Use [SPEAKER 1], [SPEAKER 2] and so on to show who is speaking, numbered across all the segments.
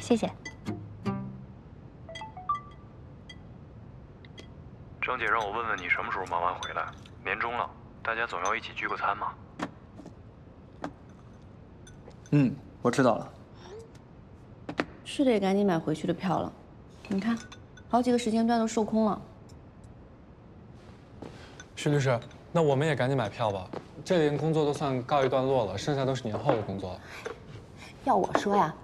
[SPEAKER 1] 谢谢。
[SPEAKER 2] 张姐让我问问你什么时候忙完回来？年终了，大家总要一起聚个餐嘛。
[SPEAKER 3] 嗯，我知道了。
[SPEAKER 4] 是得赶紧买回去的票了。你看，好几个时间段都售空了。
[SPEAKER 5] 徐律师，那我们也赶紧买票吧。这轮工作都算告一段落了，剩下都是年后的工作了。
[SPEAKER 6] 要我说呀，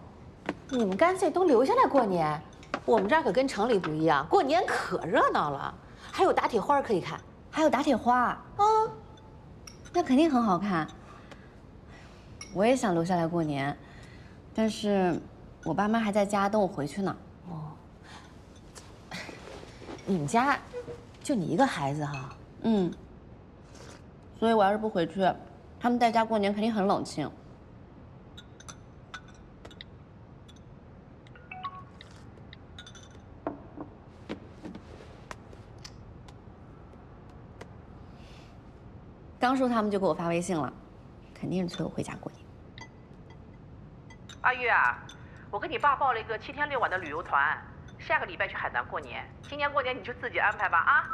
[SPEAKER 6] 你们干脆都留下来过年。我们这儿可跟城里不一样，过年可热闹了，还有打铁花可以看。
[SPEAKER 4] 还有打铁花，那肯定很好看。我也想留下来过年，但是我爸妈还在家等我回去呢。
[SPEAKER 6] 哦，你们家就你一个孩子哈？
[SPEAKER 4] 嗯。所以我要是不回去，他们在家过年肯定很冷清。张叔他们就给我发微信了，肯定是催我回家过年。
[SPEAKER 7] 阿玉啊，我给你爸报了一个7天6晚的旅游团，下个礼拜去海南过年。今年过年你就自己安排吧啊。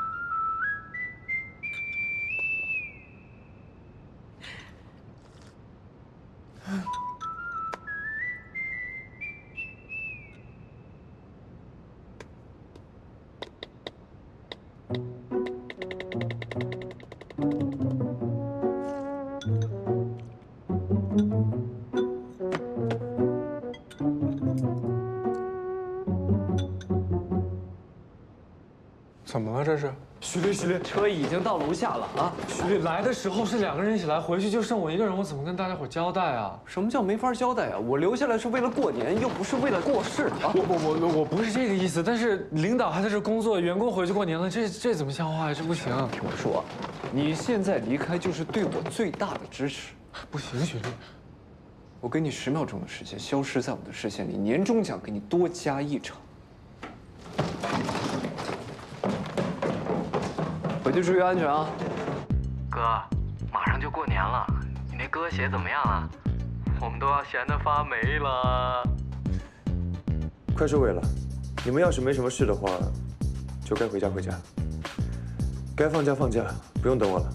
[SPEAKER 5] 怎么了这是？徐律，
[SPEAKER 3] 车已经到楼下了啊！
[SPEAKER 5] 徐律，来的时候是2个人一起来，回去就剩我一个人，我怎么跟大家伙交代啊？
[SPEAKER 3] 什么叫没法交代啊？我留下来是为了过年，又不是为了过世啊！
[SPEAKER 5] 我不是这个意思，但是领导还在这工作，员工回去过年了，这怎么像话呀？这不行！
[SPEAKER 3] 听我说，你现在离开就是对我最大的支持。
[SPEAKER 5] 不行，徐律，
[SPEAKER 3] 我给你10秒钟的时间消失在我的视线里，年终奖给你多加1场。回去注意安全啊！
[SPEAKER 2] 哥，马上就过年了，你那歌写怎么样了？我们都要闲得发霉了。
[SPEAKER 8] 快收尾了，你们要是没什么事的话，就该回家回家。该放假放假，不用等我了。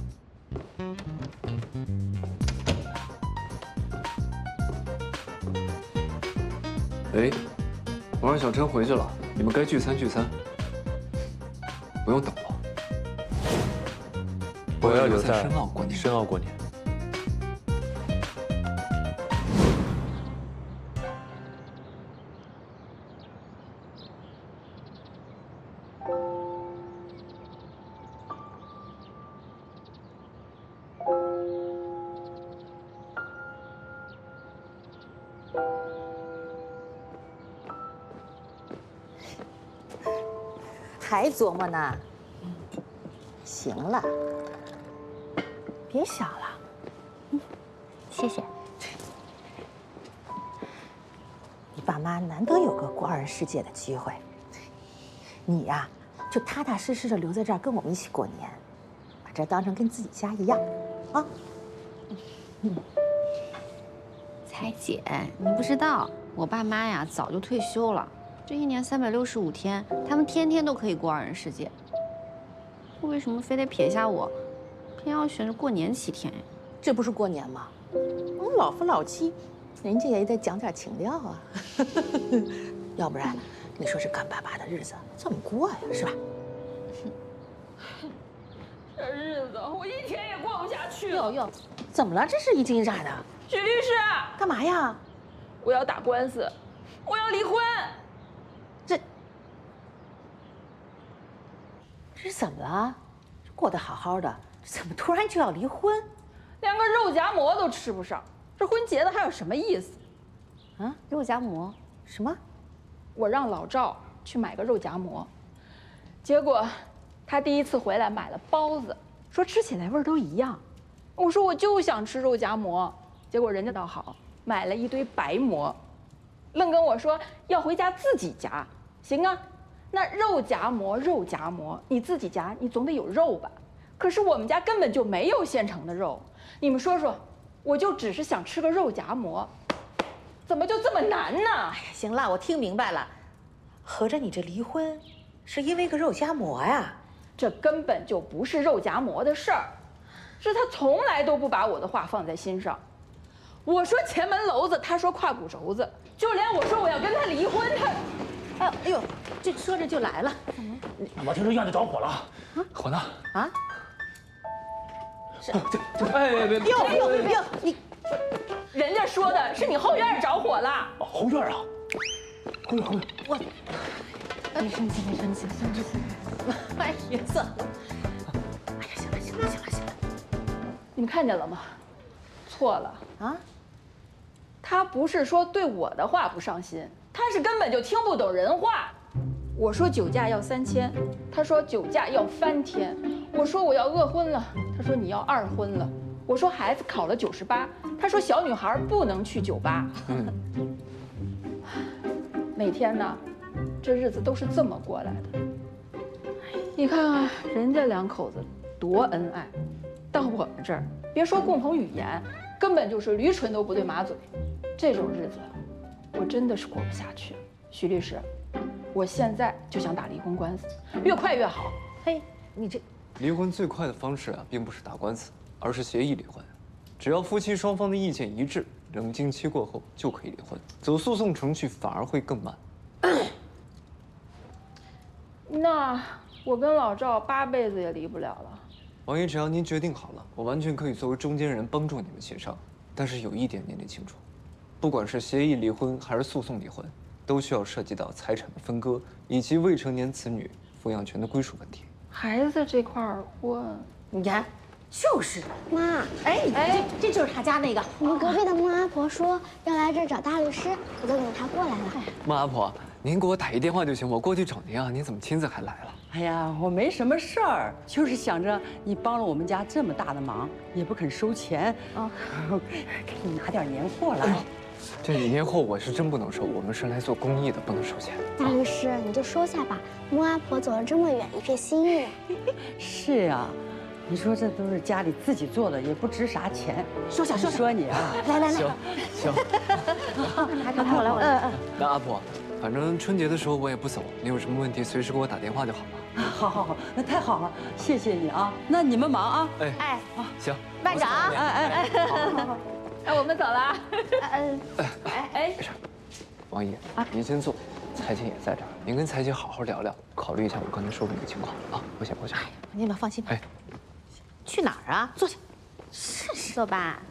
[SPEAKER 3] 哎，我让小陈回去了，你们该聚餐聚餐，不用等我。
[SPEAKER 8] 我要留在
[SPEAKER 3] 深澳过年。
[SPEAKER 8] 深澳过年。
[SPEAKER 6] 还琢磨呢？行了，别想了。
[SPEAKER 1] 谢谢。
[SPEAKER 6] 你爸妈难得有个过2人世界的机会，你呀，就踏踏实实的留在这儿跟我们一起过年，把这当成跟自己家一样，啊。
[SPEAKER 4] 彩姐，你不知道，我爸妈呀早就退休了，这1年365天，他们天天都可以过2人世界。为什么非得撇下我，偏要选着过年7天呀？
[SPEAKER 6] 这不是过年吗？我们老夫老妻，人家也得讲点情调啊。要不然，你说这干巴巴的日子怎么过呀？是吧？
[SPEAKER 9] 这日子我一天也过不下去了。
[SPEAKER 6] 哟，怎么了？这是一惊一乍的。
[SPEAKER 9] 许律师，
[SPEAKER 6] 干嘛呀？
[SPEAKER 9] 我要打官司，我要离婚。
[SPEAKER 6] 这是怎么了？过得好好的，怎么突然就要离婚？
[SPEAKER 9] 连个肉夹馍都吃不上，这婚结的还有什么意思？
[SPEAKER 6] 啊，肉夹馍？什么？
[SPEAKER 9] 我让老赵去买个肉夹馍，结果他第一次回来买了包子，说吃起来味儿都一样。我说我就想吃肉夹馍，结果人家倒好，买了一堆白馍，愣跟我说要回家自己夹。行啊，那肉夹馍，你自己夹，你总得有肉吧？可是我们家根本就没有现成的肉，你们说说，我就只是想吃个肉夹馍，怎么就这么难呢？
[SPEAKER 6] 哎呀，行了，我听明白了，合着你这离婚是因为个肉夹馍呀？
[SPEAKER 9] 这根本就不是肉夹馍的事儿，是他从来都不把我的话放在心上。我说前门楼子，他说胯骨轴子，就连我说我要跟他离婚，他，
[SPEAKER 6] 哎呦，这说着就来了。
[SPEAKER 10] 我听说院子着火了，
[SPEAKER 3] 火呢？
[SPEAKER 6] 啊？
[SPEAKER 3] 哎，别！
[SPEAKER 6] 哎呦，你
[SPEAKER 9] 人家说的是你后院着火了。
[SPEAKER 10] 后院啊，后院。
[SPEAKER 6] 我，没生气，没生气，没生气。哎呀，算了。哎呀，行了，行了，行了，行了。
[SPEAKER 9] 你们看见了吗？错了
[SPEAKER 6] 啊！
[SPEAKER 9] 他不是说对我的话不上心，他是根本就听不懂人话。我说酒驾要3000，他说酒驾要翻天。我说我要饿昏了，他说你要2婚了。我说孩子考了98，他说小女孩不能去酒吧。每天呢，这日子都是这么过来的。你看啊，人家2口子多恩爱，到我们这儿，别说共同语言，根本就是驴唇都不对马嘴。这种日子，我真的是过不下去。徐律师，我现在就想打离婚官司，越快越好。
[SPEAKER 6] 嘿，你这
[SPEAKER 3] 离婚最快的方式啊，并不是打官司，而是协议离婚。只要夫妻双方的意见一致，冷静期过后就可以离婚。走诉讼程序反而会更慢。
[SPEAKER 9] 那我跟老赵8辈子也离不了了。
[SPEAKER 3] 王姨，只要您决定好了，我完全可以作为中间人帮助你们协商。但是有一点您得清楚，不管是协议离婚还是诉讼离婚，都需要涉及到财产的分割以及未成年子女抚养权的归属问题。
[SPEAKER 9] 孩子这块儿，
[SPEAKER 6] 你看，就是
[SPEAKER 1] 妈，
[SPEAKER 6] 哎，这就是他家那个。
[SPEAKER 1] 我们隔壁的穆阿婆说要来这儿找大律师，我就领她过来了。
[SPEAKER 3] 孟阿婆，您给我打一电话就行，我过去找您啊。您怎么亲自还来了？
[SPEAKER 11] 哎呀，我没什么事儿，就是想着你帮了我们家这么大的忙，也不肯收钱啊，给你拿点年货来。
[SPEAKER 3] 这年货我是真不能收，我们是来做公益的，不能收钱。
[SPEAKER 1] 大律师，你就收下吧。穆阿婆走了这么远，一片心意。
[SPEAKER 11] 是呀，你说这都是家里自己做的，也不值啥钱。
[SPEAKER 6] 收下，收下。
[SPEAKER 11] 说你啊，
[SPEAKER 6] 来来来，
[SPEAKER 3] 行，
[SPEAKER 6] 我来。
[SPEAKER 3] 那阿婆，反正春节的时候我也不走，你有什么问题随时给我打电话就好了。
[SPEAKER 11] 好，那太好了，谢谢你啊。那你们忙啊。
[SPEAKER 3] 哎，行，
[SPEAKER 6] 慢着啊。
[SPEAKER 11] 好。
[SPEAKER 9] 那我们走了。
[SPEAKER 3] 没事。王姨，您先坐，彩姐也在这儿，您跟彩姐好好聊聊，考虑一下我刚才说的那个情况啊。我先过去。
[SPEAKER 6] 你们放心吧。去哪儿啊？坐下。是，
[SPEAKER 4] 坐吧。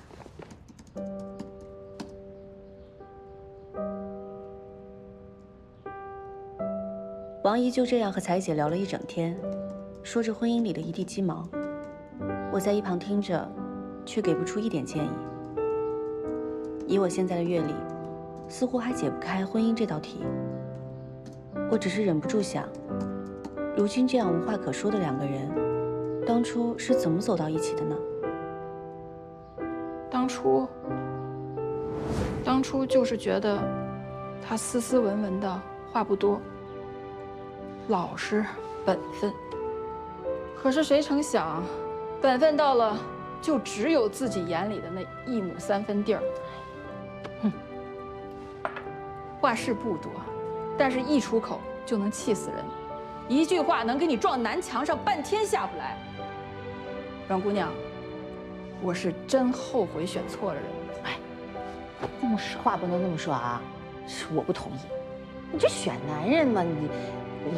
[SPEAKER 12] 王姨就这样和彩姐聊了一整天，说着婚姻里的一地鸡毛。我在一旁听着，却给不出一点建议。以我现在的阅历，似乎还解不开婚姻这道题。我只是忍不住想，如今这样无话可说的2个人，当初是怎么走到一起的呢？
[SPEAKER 9] 当初就是觉得他斯斯文文的，话不多，老实本分。可是谁成想，本分到了就只有自己眼里的那1亩3分地儿。话是不多，但是一出口就能气死人，一句话能给你撞南墙上，半天下不来。阮姑娘，我是真后悔选错了人。
[SPEAKER 6] 这么话不能这么说啊，是我不同意。你这选男人嘛，你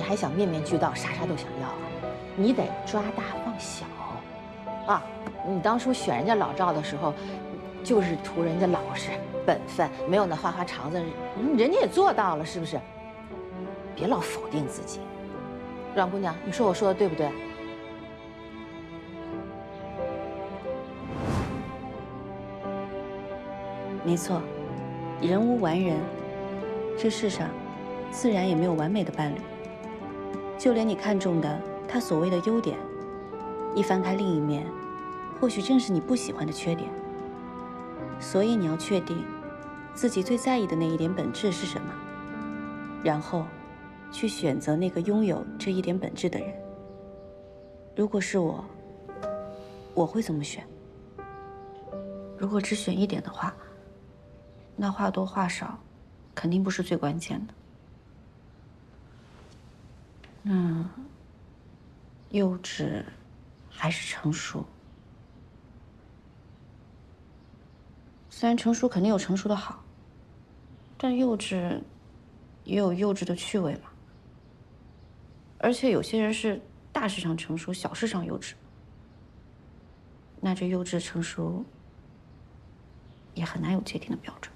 [SPEAKER 6] 还想面面俱到，啥都想要啊？你得抓大放小啊！你当初选人家老赵的时候，就是图人家老实本分，没有那花花肠子，人家也做到了，是不是？别老否定自己。阮姑娘，你说我说的对不对？
[SPEAKER 12] 没错，人无完人，这世上自然也没有完美的伴侣。就连你看中的他所谓的优点，一翻开另一面，或许正是你不喜欢的缺点。所以你要确定自己最在意的那一点本质是什么，然后去选择那个拥有这一点本质的人。如果是我，我会怎么选？如果只选一点的话，那话多话少，肯定不是最关键的。幼稚还是成熟？虽然成熟肯定有成熟的好，但幼稚也有幼稚的趣味嘛。而且有些人是大事上成熟，小事上幼稚。那这幼稚成熟也很难有界定的标准。